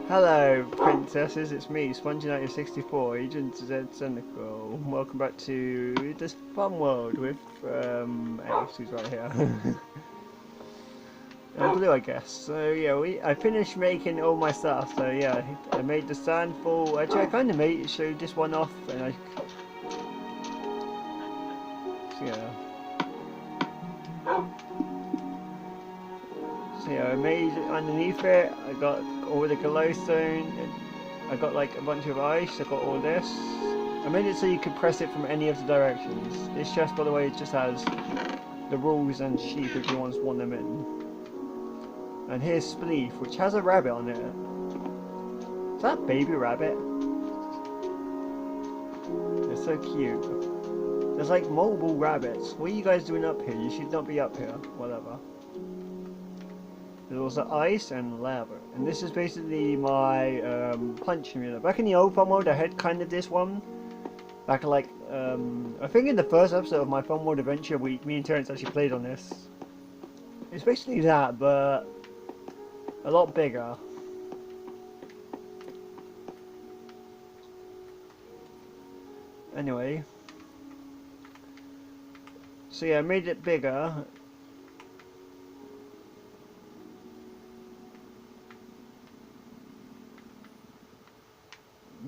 Hello, princesses, it's me, Spongy1964, Agent Z Cynical. Welcome back to this fun world with, Ace, who's right here. And Blue, I guess. So, yeah, I finished making all my stuff, so yeah, I made the sand fall. Actually, I kind of showed this one off, and so yeah. So yeah, I made underneath it, I got all the glowstone, I got like a bunch of ice, I got all this. I made it so you could press it from any of the directions. This chest, by the way, just has the rules and sheep if you want them in. And here's Spleef, which has a rabbit on it. Is that baby rabbit? They're so cute. There's like multiple rabbits. What are you guys doing up here? You should not be up here. Whatever. There's also ice and lava. And this is basically my punch unit. Back in the old fun mode, I had kind of this one. Back like, I think in the first episode of my fun world adventure, me and Terrence actually played on this. It's basically that, but a lot bigger. Anyway. So yeah, I made it bigger.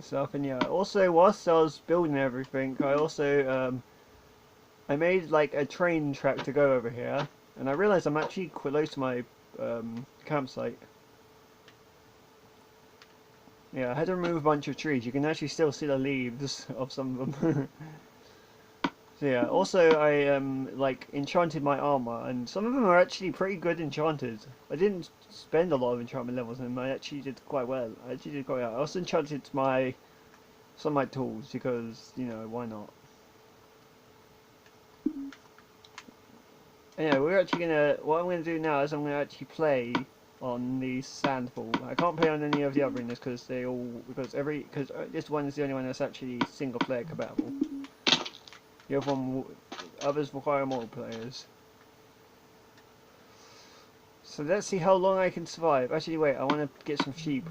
Stuff, and yeah, also whilst I was building everything, I also I made like a train track to go over here, and I realised I'm actually close to my campsite. Yeah, I had to remove a bunch of trees. You can actually still see the leaves of some of them. So yeah, also I like enchanted my armor, and some of them are actually pretty good enchanted. I didn't spend a lot of enchantment levels, and I actually did quite well. I also enchanted some of my tools because, you know, why not? Anyway, what I'm gonna do now is I'm gonna actually play on the Sandfall. I can't play on any of the other arenas because this one is the only one that's actually single player compatible. The other one, others require more players. So let's see how long I can survive. Actually, wait, I want to get some sheep.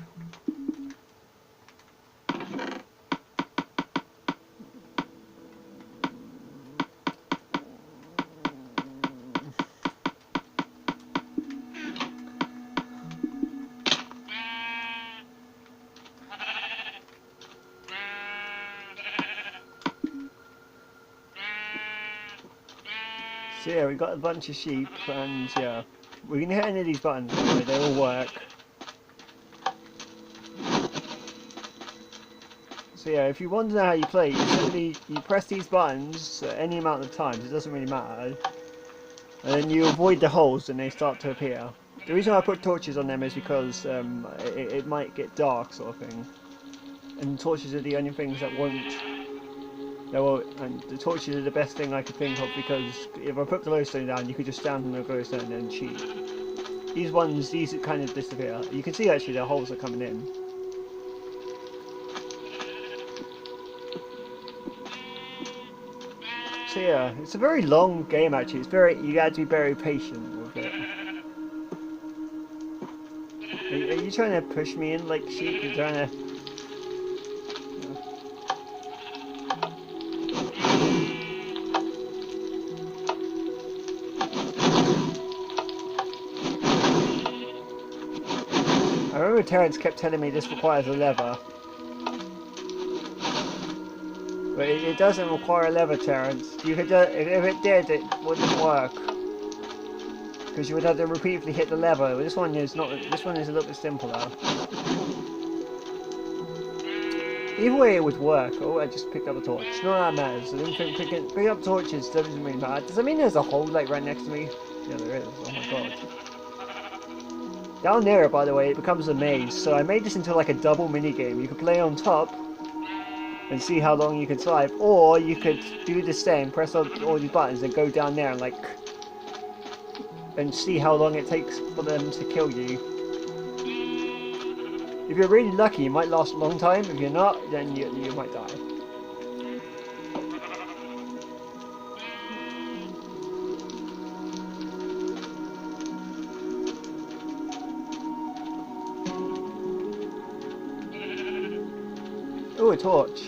So yeah, we got a bunch of sheep, and yeah, we can hit any of these buttons. Anyway, they all work. So yeah, if you want to know how you play, you press these buttons any amount of times. It doesn't really matter, and then you avoid the holes, and they start to appear. The reason I put torches on them is because it might get dark, sort of thing, and torches are the only things that won't. And the torches are the best thing I could think of, because if I put glowstone down, you could just stand on the glowstone and cheat. These kind of disappear. You can see actually the holes are coming in. So yeah, it's a very long game actually. You have to be very patient with it. Are you trying to push me in like sheep? You're trying to... I remember Terrence kept telling me this requires a lever. But it doesn't require a lever, Terrence. If it did, it wouldn't work. Because you would have to repeatedly hit the lever. But this one is not. This one is a little bit simpler. Either way, it would work. Oh, I just picked up a torch. Not that matters. I think picking up torches doesn't really matter. Does that mean there's a hole like right next to me? Yeah, there is. Oh my god. Down there, by the way, it becomes a maze. So I made this into like a double mini game. You could play on top and see how long you can survive, or you could do the same, press all these buttons, and go down there and see how long it takes for them to kill you. If you're really lucky, you might last a long time. If you're not, then you might die. Oh, a torch.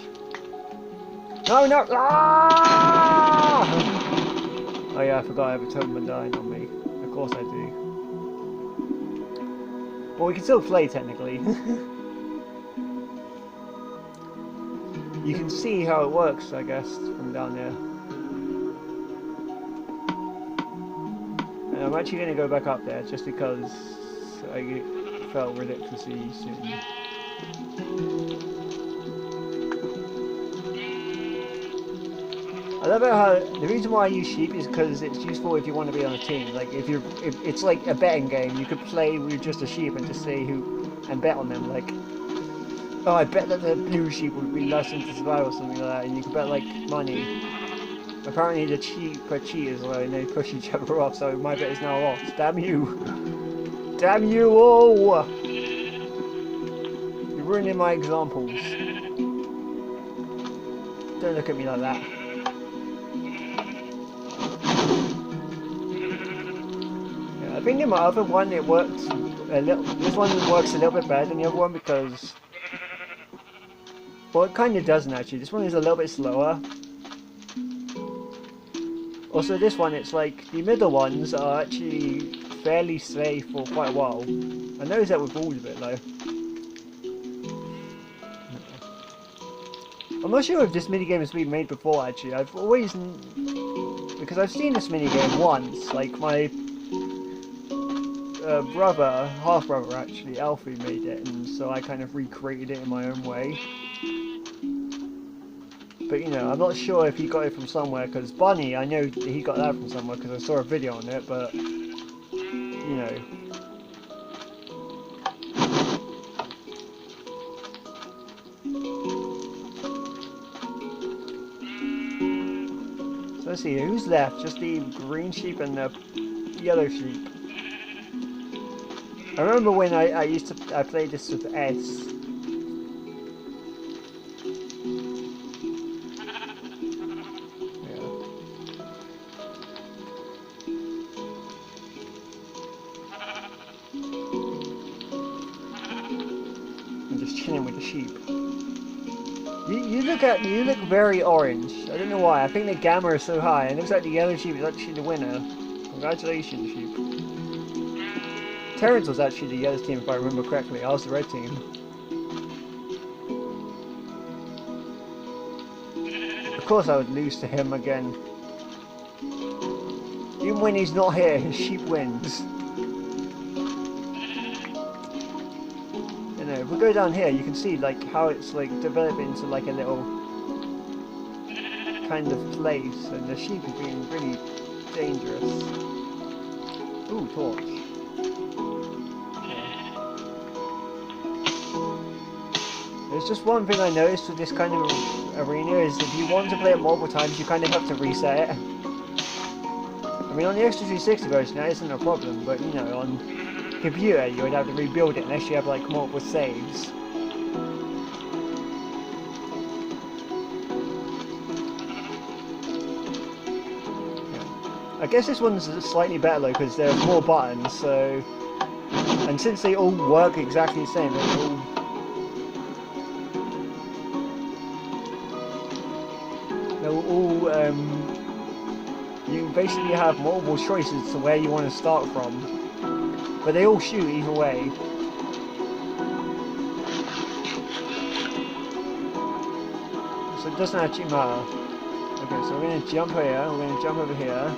No, no! Ah! Oh yeah, I forgot I have a totem dying on me. Of course I do. But we can still play technically. You can see how it works, I guess, from down there. And I'm actually going to go back up there just because I felt ridiculously soon. I love how the reason why I use sheep is because it's useful if you want to be on a team. Like if it's like a betting game, you could play with just a sheep and just see who and bet on them. Like, oh, I bet that the blue sheep would be less into survival or something like that, and you could bet like money. Apparently the sheep are cheaters and they push each other off, so my bet is now lost. Damn you! Damn you all! You're ruining my examples. Don't look at me like that. I think in my other one it worked a little. This one works a little bit better than the other one because, well, it kind of doesn't actually. This one is a little bit slower. Also, this one, it's like the middle ones are actually fairly safe for quite a while. I noticed that with balls a bit though. I'm not sure if this minigame has been made before actually. I've always, because I've seen this minigame once. Like my brother, half brother actually, Alfie made it, and so I kind of recreated it in my own way. But you know, I'm not sure if he got it from somewhere, because Bunny, I know he got that from somewhere because I saw a video on it, but you know. So let's see, who's left? Just the green sheep and the yellow sheep. I remember when I played this with S. Chilling with the sheep. You look very orange. I don't know why. I think the gamma is so high. It looks like the yellow sheep is actually the winner. Congratulations, sheep. Terrence was actually the yellow team if I remember correctly. I was the red team. Of course I would lose to him again. Even when he's not here, his sheep wins. If we go down here, you can see like how it's like developing into like a little kind of place, and the sheep is being really dangerous. Ooh, torch. Yeah. There's just one thing I noticed with this kind of arena is if you want to play it multiple times, you kind of have to reset it. I mean, on the Extra 360 version, that isn't a problem, but you know, on computer you would have to rebuild it unless you have like multiple saves. Yeah. I guess this one's slightly better though because there's more buttons, so, and since they all work exactly the same, they'll all you basically have multiple choices to where you want to start from. But they all shoot either way. So it doesn't actually matter. Okay, so we're going to jump here, we're going to jump over here.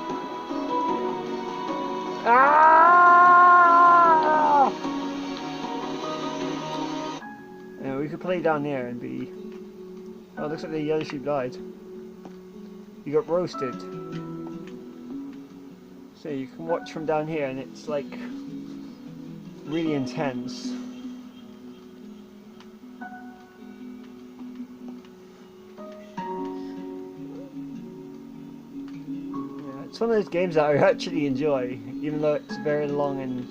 Ah! And we could play down there and be... Oh, it looks like the yellow sheep died. You got roasted. So you can watch from down here and it's like... really intense. Yeah, it's one of those games that I actually enjoy, even though it's very long and...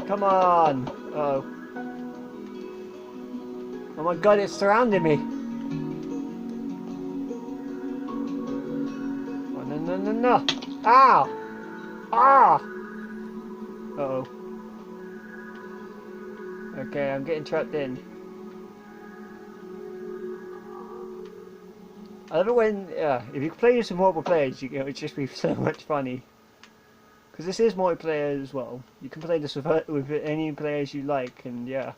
Come on! Uh-oh. Oh my god, it's surrounding me! Ah! Ah! Ah! Uh-oh. Okay, I'm getting trapped in. I love it when, if you play this with multiple players, it would just be so much funny. Because this is multiplayer as well. You can play this with any players you like, and yeah.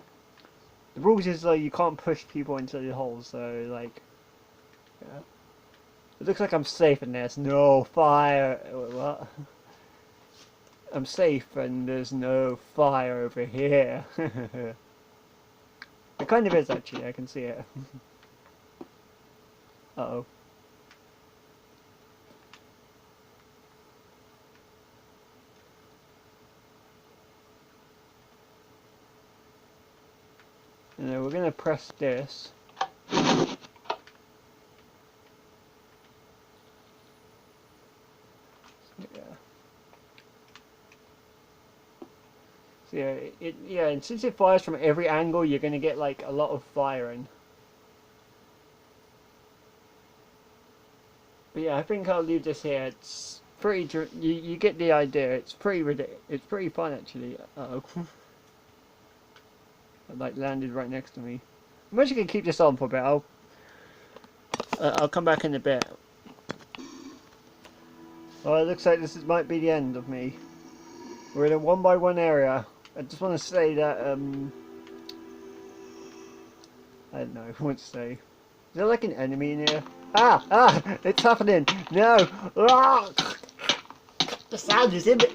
The rules is like you can't push people into the holes, so like, yeah. It looks like I'm safe and there's no fire. What? I'm safe and there's no fire over here. It kind of is actually, I can see it. Uh-oh. And then we're going to press this. So yeah, and since it fires from every angle, you're going to get like a lot of firing. But yeah, I think I'll leave this here. It's pretty. You get the idea. It's pretty ridiculous. It's pretty fun actually. Uh oh. It like landed right next to me. I'm actually gonna keep this on for a bit. I'll come back in a bit. Oh, it looks like might be the end of me. We're in a 1x1 area. I just want to say that I don't know what to say. Is there like an enemy in here? Ah! Ah! It's happening! No! Ah! The sound is in it!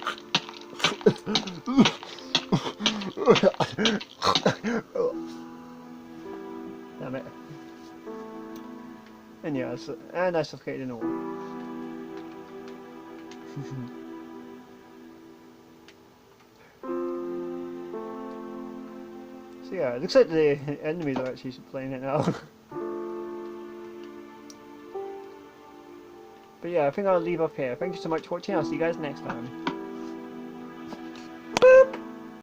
Damn it. And yeah, and I suffocated in all. So yeah, it looks like the enemies are actually playing it now. But yeah, I think I'll leave off here. Thank you so much for watching. I'll see you guys next time.